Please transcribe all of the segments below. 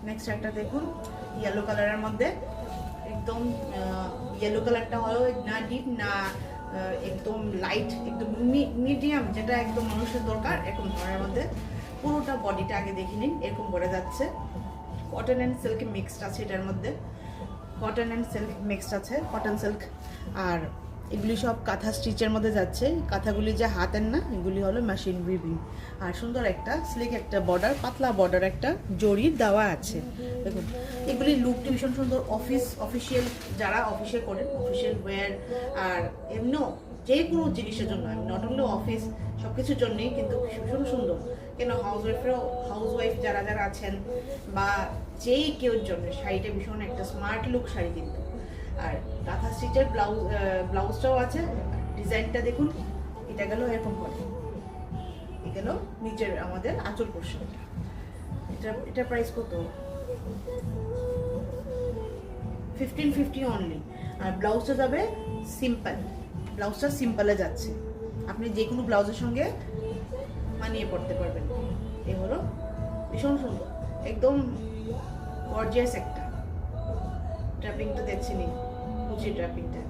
Next একটা দেখুন yellow কালারের মধ্যে, একদম ইয়েলো কালারটা হলো না ডিপ না একদম লাইট, একদম মিডিয়াম, যেটা একদম মানুষের দরকার এরকম ধরনের মধ্যে। পুরোটা বডিটা আগে দেখে নিন, এরকম করে যাচ্ছে। কটন অ্যান্ড সিল্ক মিক্সড আছে এটার মধ্যে, কটন অ্যান্ড সিল্ক মিক্সড আছে, কটন সিল্ক। আর এগুলি সব কাঁথা স্টিচের মধ্যে যাচ্ছে। কাঁথাগুলি যে হাতের না, এগুলি হলো মেশিন উইভিং। আর সুন্দর একটা স্লিক একটা বর্ডার, পাতলা বর্ডার একটা জড়ি দেওয়া আছে। দেখুন এগুলি লুকটি ভীষণ সুন্দর। অফিসিয়াল যারা অফিসে করেন, অফিসিয়াল ওয়্যার আর এমনিও যে কোনো জিনিসের জন্য, নট অনলি অফিস, সব কিছুর জন্যই কিন্তু ভীষণ সুন্দর। কেন হাউস ওয়াইফ যারা যারা আছেন বা যেই কেউর জন্য শাড়িটা ভীষণ একটা স্মার্ট লুক শাড়ি কিন্তু। আর কাঁথা স্টিচের ব্লাউজটাও আছে। ডিজাইনটা দেখুন, এটা গেল এরকম করে, এটা গেল নিচের আমাদের আঁচল পোর্শনটা। এটা প্রাইস কত? 1550 অনলি। আর ব্লাউজটা যাবে সিম্পল, ব্লাউজটা সিম্পলে যাচ্ছে, আপনি যে কোনো ব্লাউজের সঙ্গে মানিয়ে পড়তে পারবেন। এ হলো ভীষণ সুন্দর, একদম গর্জিয়াস একটা ড্রাপিংটা দেখছেনি, কুচি ড্রাপিংটা।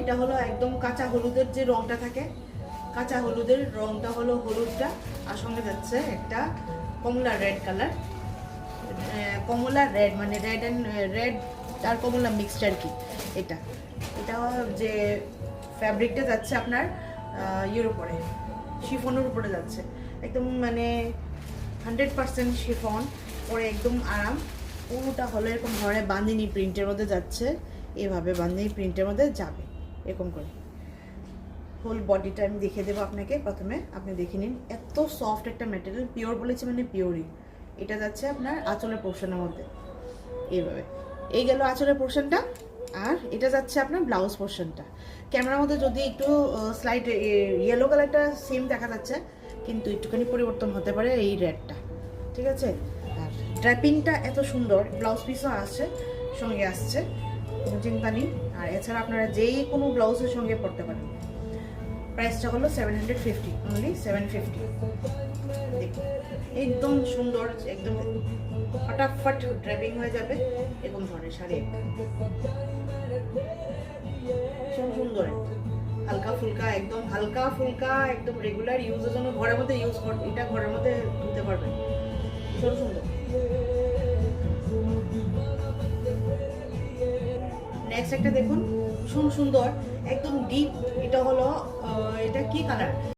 এটা হলো একদম কাঁচা হলুদের যে রংটা থাকে, কাঁচা হলুদের রংটা হলো হলুদটা, আর সঙ্গে যাচ্ছে একটা কমলা রেড কালার, কমলা রেড মানে রেড আর কমলা মিক্সড আর কি। এটা যে ফ্যাব্রিকটা যাচ্ছে আপনার ইয়ের উপরে, শিফনের উপরে যাচ্ছে, একদম মানে 100% শিফন পরে একদম আরাম। পুরোটা হলো এরকম ধরনের বান্দিনি প্রিন্টের মধ্যে যাচ্ছে, এভাবে বান্দিনি প্রিন্টের মধ্যে যাবে এরকম করে। হোল বডিটা আমি দেখিয়ে দেবো আপনাকে। প্রথমে আপনি দেখে নিন, এত সফট একটা ম্যাটেরিয়াল, পিওর বলেছে মানে পিওরই। এটা যাচ্ছে আপনার আঁচলের পোর্শনের মধ্যে এইভাবে। এই গেল আঁচলের পোর্শনটা। আর এটা যাচ্ছে আপনার ব্লাউজ পোর্শনটা। ক্যামেরার মধ্যে যদি একটু স্লাইড ইয়েলো কালারটা সেম দেখা যাচ্ছে, কিন্তু একটুখানি পরিবর্তন হতে পারে এই রেডটা, ঠিক আছে। আর ড্র্যাপিংটা এত সুন্দর, ব্লাউজ পিসও আসছে, সঙ্গে আসছে, কোনো চিন্তা নেই। আর এছাড়া আপনারা যেই কোনো ব্লাউজের সঙ্গে পরতে পারেন। প্রাইসটা হলো 750, অনলি 750। দেখুন একদম সুন্দর, একদম ফটাফট ড্রাইভিং হয়ে যাবে এরকম ধরনের শাড়ি। ভীষণ সুন্দর, হালকা ফুলকা, একদম হালকা ফুলকা, একদম রেগুলার ইউজের জন্য ঘরের মধ্যে ইউজ করতে, এটা ঘরের মধ্যে ধুতে পারবেন। ভীষণ সুন্দর। নেক্সট একটা দেখুন, ভীষণ সুন্দর, একদম ডিপ। এটা হলো এটা কি কালার?